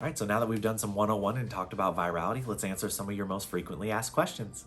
All right, so now that we've done some 101 and talked about virality, let's answer some of your most frequently asked questions.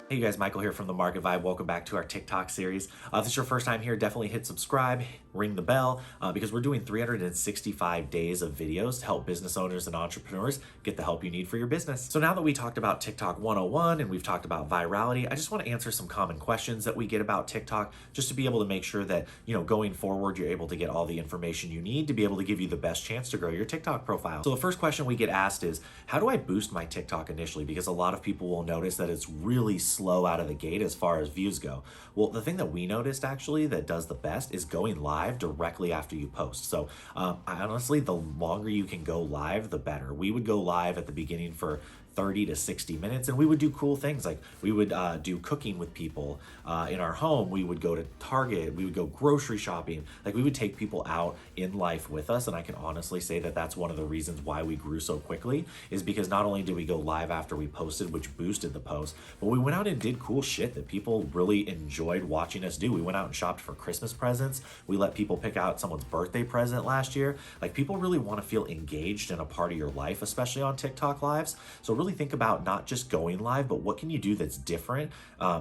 Hey you guys, Michael here from the Market Vibe. Welcome back to our TikTok series. If this is your first time here, definitely hit subscribe, ring the bell, because we're doing 365 days of videos to help business owners and entrepreneurs get the help you need for your business. So now that we talked about TikTok 101 and we've talked about virality, I just want to answer some common questions that we get about TikTok, just to be able to make sure that, going forward, you're able to get all the information you need to be able to give you the best chance to grow your TikTok profile. So the first question we get asked is, how do I boost my TikTok initially? Because a lot of people will notice that it's really slow out of the gate as far as views go. Well, the thing that we noticed actually that does the best is going live directly after you post. So honestly, the longer you can go live, the better. We would go live at the beginning for 30 to 60 minutes, and we would do cool things like we would do cooking with people in our home. We would go to Target, we would go grocery shopping. Like, we would take people out in life with us, and I can honestly say that that's one of the reasons why we grew so quickly, is because not only did we go live after we posted, which boosted the post, but we went out and did cool shit that people really enjoyed watching us do. We went out and shopped for Christmas presents. We let people pick out someone's birthday present last year. Like, people really want to feel engaged and a part of your life, especially on TikTok lives. So really think about not just going live, but what can you do that's different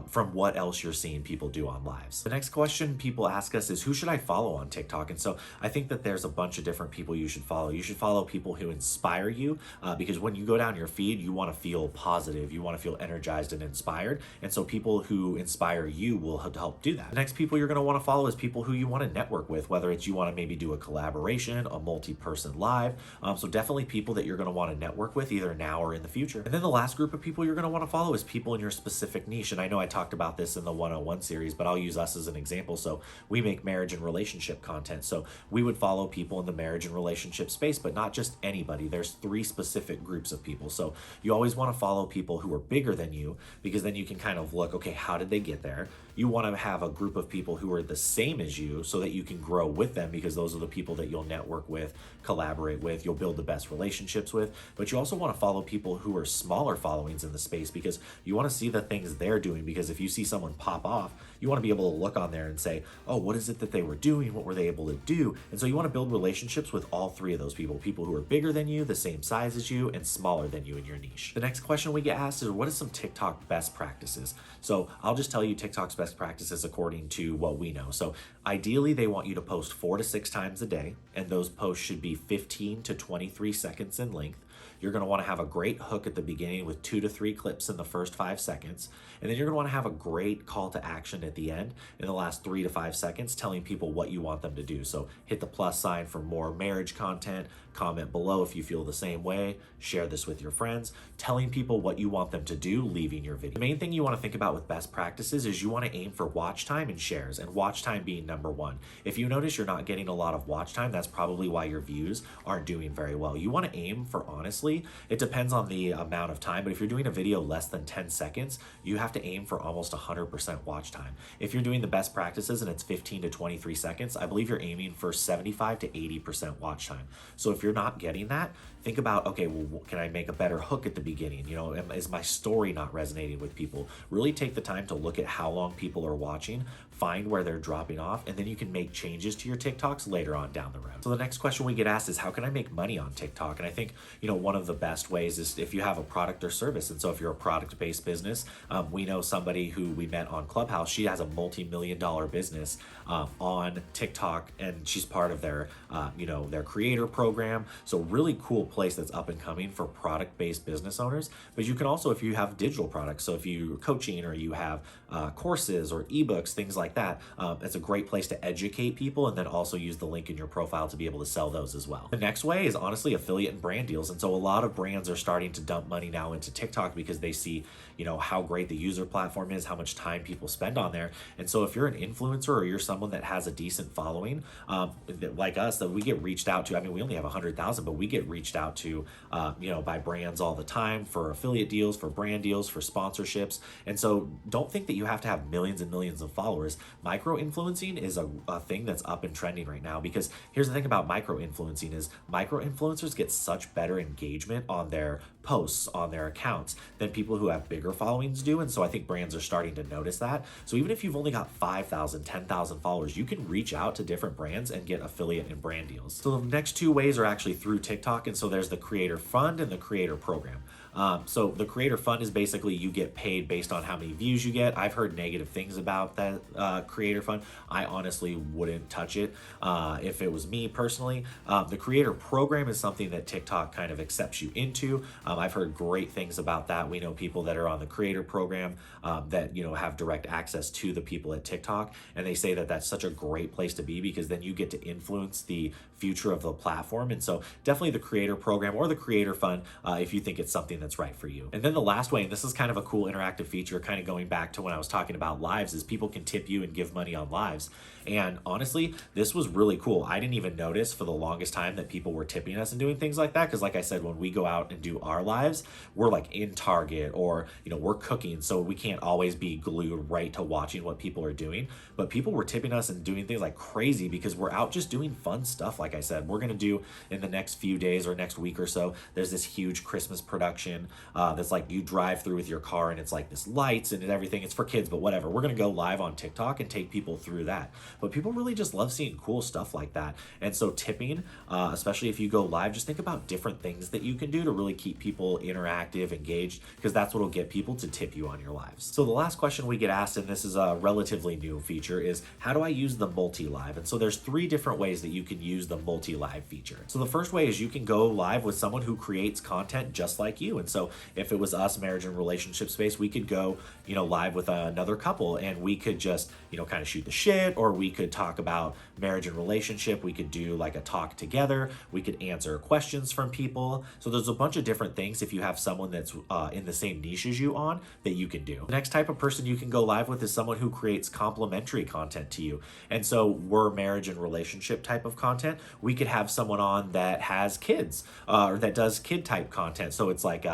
from what else you're seeing people do on lives. The next question people ask us is, who should I follow on TikTok? And so I think that there's a bunch of different people you should follow. You should follow people who inspire you, because when you go down your feed, you want to feel positive, you want to feel energized and inspired. And so people who inspire you will help do that. The next people you're going to want to follow is people who you want to network with, whether it's you want to maybe do a collaboration, a multi-person live. So definitely people that you're going to want to network with either now or in the future. And then the last group of people you're going to want to follow is people in your specific niche. And I know I talked about this in the 101 series, but I'll use us as an example. So we make marriage and relationship content. So we would follow people in the marriage and relationship space, but not just anybody. There's 3 specific groups of people. So you always want to follow people who are bigger than you, because then you can kind of look, okay, how did they get there? You want to have a group of people who are the same as you so that you can grow with them, because those are the people that you'll network with, collaborate with, you'll build the best relationships with. But you also want to follow people who are smaller followings in the space, because you want to see the things they're doing. Because if you see someone pop off, you want to be able to look on there and say, oh, what is it that they were doing? What were they able to do? And so you want to build relationships with all 3 of those people who are bigger than you, the same size as you, and smaller than you in your niche. The next question we get asked is, what is some TikTok best practices? So I'll just tell you TikTok's best practices according to what we know. So ideally, they want you to post 4 to 6 times a day, and those posts should be 15 to 23 seconds in length. You're going to want to have a great hook at the beginning with 2 to 3 clips in the first 5 seconds. And then you're going to want to have a great call to action at the end in the last 3 to 5 seconds, telling people what you want them to do. So hit the plus sign for more marriage content, comment below if you feel the same way, share this with your friends, telling people what you want them to do, leaving your video. The main thing you want to think about with best practices is you want to aim for watch time and shares, and watch time being number 1. If you notice you're not getting a lot of watch time, that's probably why your views aren't doing very well. You want to aim for, honestly, it depends on the amount of time, but if you're doing a video less than 10 seconds, you have to aim for almost 100% watch time. If you're doing the best practices and it's 15 to 23 seconds, I believe you're aiming for 75 to 80% watch time. So if you're not getting that, think about, okay, well, can I make a better hook at the beginning? Is my story not resonating with people? Really take the time to look at how long people are watching, find where they're dropping off, and then you can make changes to your TikToks later on down the road. So the next question we get asked is, how can I make money on TikTok? And I think, one of the best ways is if you have a product or service. And so if you're a product-based business, we know somebody who we met on Clubhouse. She has a multi-million-dollar business on TikTok, and she's part of their, their creator program. So really cool place that's up and coming for product-based business owners. But you can also, if you have digital products, so if you're coaching or you have courses or ebooks, things like that, it's a great place to educate people, and then also use the link in your profile to be able to sell those as well. The next way is honestly affiliate and brand deals. And so a lot of brands are starting to dump money now into TikTok because they see, how great the user platform is, how much time people spend on there. And so if you're an influencer or you're someone that has a decent following, like us, that we get reached out to, I mean, we only have 100,000, but we get reached out to, by brands all the time for affiliate deals, for brand deals, for sponsorships. And so don't think that you have to have millions and millions of followers. micro influencing is a thing that's up and trending right now, because here's the thing about micro influencing is micro influencers get such better engagement on their posts, on their accounts, than people who have bigger followings do. And so I think brands are starting to notice that. So even if you've only got 5,000, 10,000 followers, you can reach out to different brands and get affiliate and brand deals. So the next two ways are actually through TikTok. And so there's the Creator Fund and the Creator Program. So the Creator Fund is basically you get paid based on how many views you get. I've heard negative things about that Creator Fund. I honestly wouldn't touch it if it was me personally. The Creator Program is something that TikTok kind of accepts you into. I've heard great things about that. We know people that are on the Creator Program that have direct access to the people at TikTok, and they say that that's such a great place to be, because then you get to influence the future of the platform. And so definitely the Creator Program or the Creator Fund if you think it's something that's right for you. And then the last way, and this is kind of a cool interactive feature, kind of going back to when I was talking about lives, is people can tip you and give money on lives. And honestly, this was really cool. I didn't even notice for the longest time that people were tipping us and doing things like that, because like I said, when we go out and do our lives, we're like in Target or we're cooking, so we can't always be glued right to watching what people are doing. But people were tipping us and doing things like crazy because we're out just doing fun stuff. Like I said, we're gonna do in the next few days or next week or so, there's this huge Christmas production that's like you drive through with your car and it's like this lights and everything. It's for kids, but whatever. We're gonna go live on TikTok and take people through that. But people really just love seeing cool stuff like that. And so tipping, especially if you go live, just think about different things that you can do to really keep people interactive, engaged, because that's what will get people to tip you on your lives. So the last question we get asked, and this is a relatively new feature, is how do I use the multi-live? And so there's 3 different ways that you can use the multi-live feature. So the first way is you can go live with someone who creates content just like you. And so if it was us, marriage and relationship space, we could go, live with another couple, and we could just, kind of shoot the shit, or we could talk about marriage and relationship. We could do like a talk together. We could answer questions from people. So there's a bunch of different things if you have someone that's in the same niche as you on that you can do. The next type of person you can go live with is someone who creates complementary content to you. And so we're marriage and relationship type of content. We could have someone on that has kids or that does kid type content. So it's like,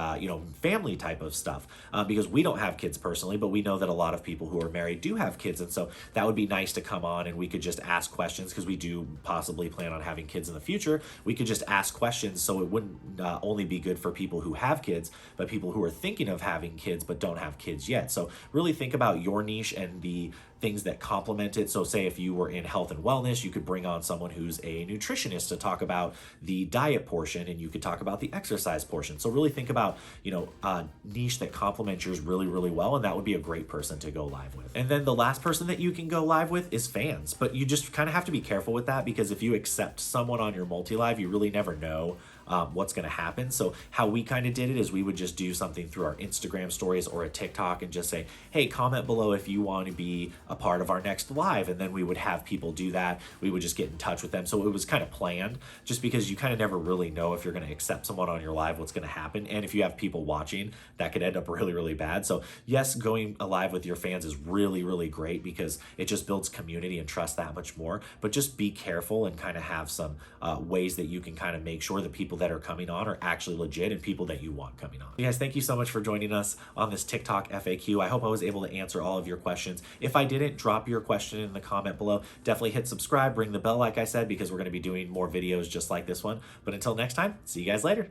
family type of stuff because we don't have kids personally, but we know that a lot of people who are married do have kids. And so that would be nice to come on and we could just ask questions, because we do possibly plan on having kids in the future. We could just ask questions, so it wouldn't only be good for people who have kids, but people who are thinking of having kids but don't have kids yet. So really think about your niche and the things that complement it. So say if you were in health and wellness, you could bring on someone who's a nutritionist to talk about the diet portion, and you could talk about the exercise portion. So really think about, a niche that complements yours really, really well, and that would be a great person to go live with. And then the last person that you can go live with is fans, but you just kind of have to be careful with that, because if you accept someone on your multi-live, you really never know what's going to happen. So how we kind of did it is we would just do something through our Instagram stories or a TikTok and just say, hey, comment below if you want to be a part of our next live. And then we would have people do that. We would just get in touch with them. So it was kind of planned, just because you kind of never really know if you're going to accept someone on your live, what's going to happen. And if you have people watching, that could end up really, really bad. So yes, going live with your fans is really, really great, because it just builds community and trust that much more. But just be careful and kind of have some ways that you can kind of make sure the people that are coming on are actually legit and people that you want coming on. You guys, thank you so much for joining us on this TikTok FAQ. I hope I was able to answer all of your questions. If I didn't, drop your question in the comment below. Definitely hit subscribe, ring the bell like I said, because we're going to be doing more videos just like this one. But until next time, see you guys later.